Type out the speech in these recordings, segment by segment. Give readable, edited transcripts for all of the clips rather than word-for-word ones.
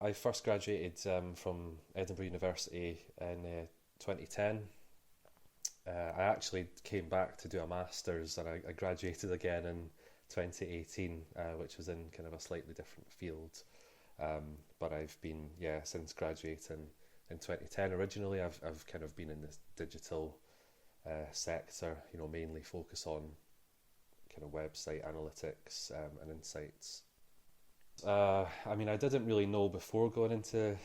I first graduated from Edinburgh University in 2010. I actually came back to do a master's, and I graduated again in 2018, which was in kind of a slightly different field. But I've been, yeah, since graduating in 2010. Originally, I've kind of been in this digital sector, mainly focus on kind of website analytics and insights. I mean, I didn't really know before going into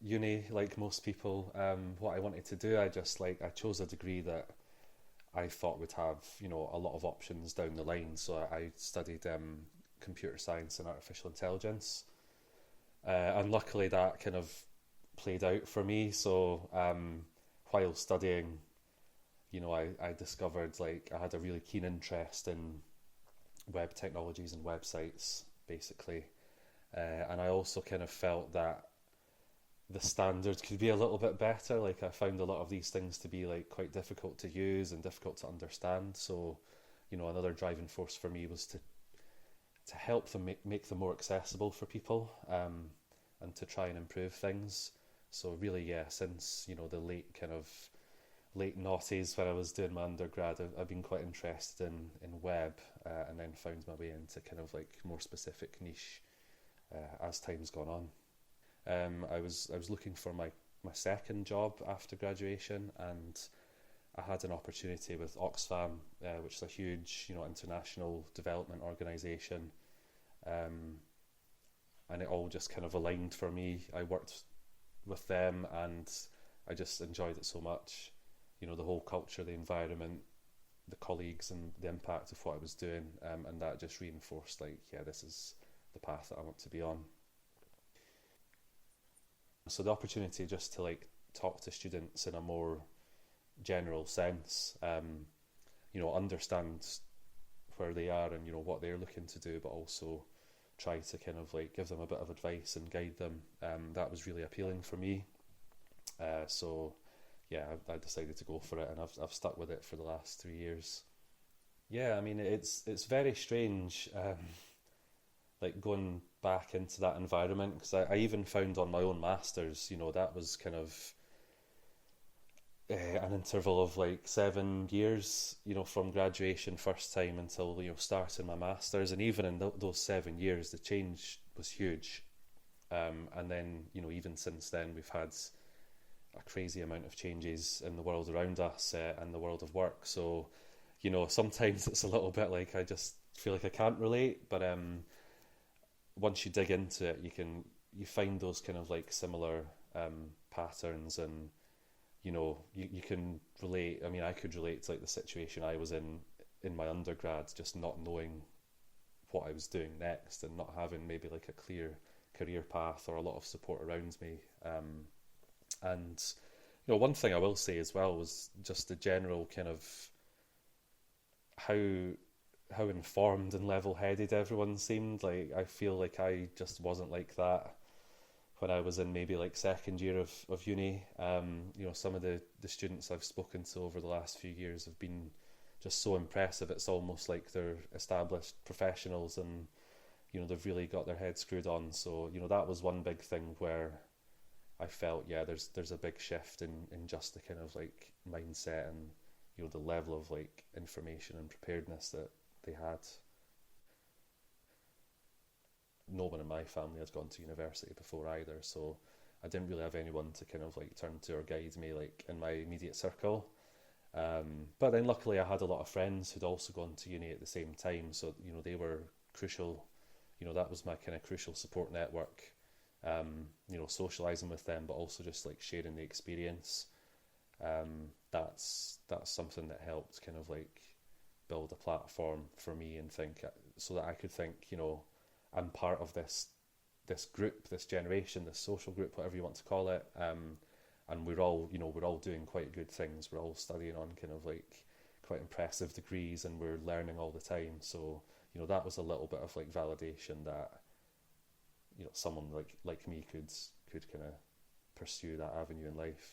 uni, like most people, what I wanted to do. I chose a degree that I thought would have, a lot of options down the line. So I studied computer science and artificial intelligence, and luckily that kind of played out for me. So while studying, I discovered like I had a really keen interest in web technologies and websites, basically. And I also kind of felt that the standards could be a little bit better. Like I found a lot of these things to be like quite difficult to use and difficult to understand. So, another driving force for me was to help them make them more accessible for people, and to try and improve things. So really, yeah, since the late noughties when I was doing my undergrad, I've been quite interested in web, and then found my way into kind of like more specific niche as time's gone on. I was looking for my second job after graduation, and I had an opportunity with Oxfam, which is a huge international development organisation, and it all just kind of aligned for me. I worked with them, and I just enjoyed it so much. The whole culture, the environment, the colleagues, and the impact of what I was doing, and that just reinforced like, yeah, this is the path that I want to be on. So the opportunity just to like talk to students in a more general sense, understand where they are and what they're looking to do, but also try to kind of like give them a bit of advice and guide them. That was really appealing for me. So yeah, I decided to go for it, and I've stuck with it for the last 3 years. Yeah, I mean it's very strange, like going back into that environment, because I even found on my own masters, that was kind of an interval of like 7 years, from graduation first time until starting my masters, and even in those 7 years, the change was huge. And then even since then, we've had a crazy amount of changes in the world around us, and the world of work. So sometimes it's a little bit like I just feel like I can't relate, but once you dig into it, you find those kind of like similar patterns, and you can relate. I mean, I could relate to like the situation I was in my undergrad, just not knowing what I was doing next, and not having maybe like a clear career path or a lot of support around me. And one thing I will say as well was just the general kind of how informed and level-headed everyone seemed. Like I feel like I just wasn't like that when I was in maybe like second year of uni. Some of the students I've spoken to over the last few years have been just so impressive. It's almost like they're established professionals, and they've really got their head screwed on. So that was one big thing where I felt, yeah, there's a big shift in just the kind of like mindset and the level of like information and preparedness that they had. No one in my family has gone to university before either, so I didn't really have anyone to kind of like turn to or guide me like in my immediate circle. But then luckily I had a lot of friends who'd also gone to uni at the same time, so they were crucial. That was my kind of crucial support network. Socializing with them, but also just like sharing the experience. That's something that helped kind of like build a platform for me, and think so that I could think, I'm part of this group, this generation, this social group, whatever you want to call it. And we're all doing quite good things. We're all studying on kind of like quite impressive degrees, and we're learning all the time. So that was a little bit of like validation that someone like me could kind of pursue that avenue in life.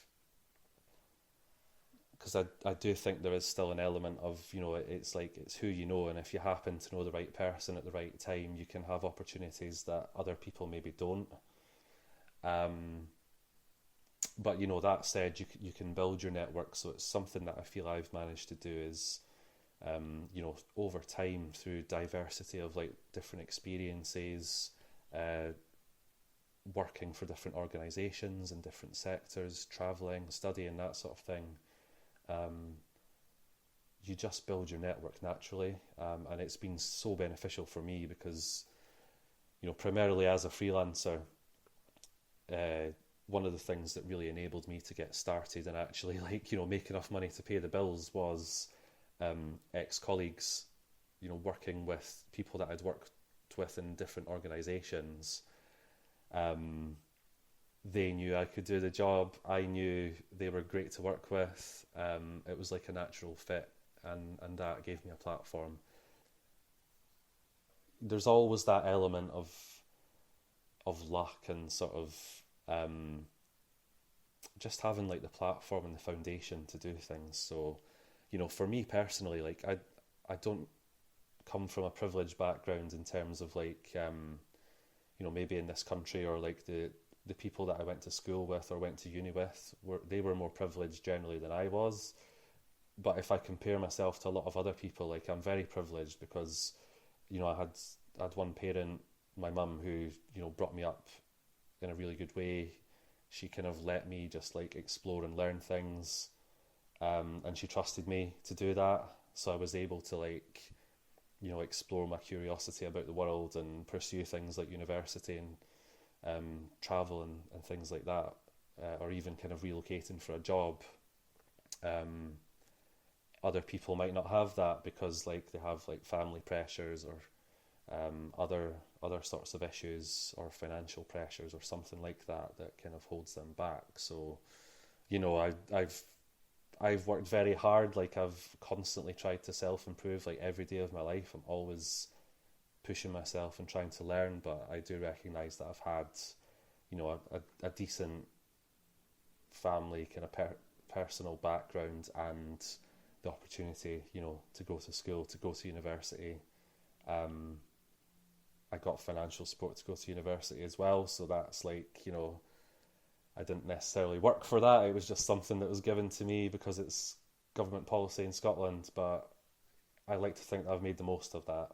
Because I do think there is still an element of, it's like, it's who you know, and if you happen to know the right person at the right time, you can have opportunities that other people maybe don't. Um, but you know, that said, you can build your network. So it's something that I feel I've managed to do is, you know, over time through diversity of like different experiences, uh, working for different organisations in different sectors, travelling, studying, that sort of thing. Um, you just build your network naturally, and it's been so beneficial for me because, you know, primarily as a freelancer, uh, one of the things that really enabled me to get started and actually like, you know, make enough money to pay the bills was ex-colleagues, you know, working with people that I'd worked with in different organisations. Um, they knew I could do the job. I knew they were great to work with. It was like a natural fit, and that gave me a platform. There's always that element of luck and sort of um, just having like the platform and the foundation to do things. So, you know, for me personally, like I don't come from a privileged background in terms of like you know, maybe in this country, or like the people that I went to school with or went to uni with were more privileged generally than I was. But if I compare myself to a lot of other people, like I'm very privileged because, you know, I had one parent, my mum, who, you know, brought me up in a really good way. She kind of let me just like explore and learn things, and she trusted me to do that. So I was able to like, you know, explore my curiosity about the world and pursue things like university and travel and things like that, or even kind of relocating for a job. Um, Other people might not have that because like they have like family pressures or other sorts of issues or financial pressures or something like that that kind of holds them back. So, you know, I've worked very hard. Like I've constantly tried to self improve. Like every day of my life, I'm always pushing myself and trying to learn. But I do recognize that I've had, you know, a decent family kind of personal background and the opportunity, you know, to go to school, to go to university. Um, I got financial support to go to university as well, so that's like, you know, I didn't necessarily work for that. It was just something that was given to me because it's government policy in Scotland. But I like to think that I've made the most of that.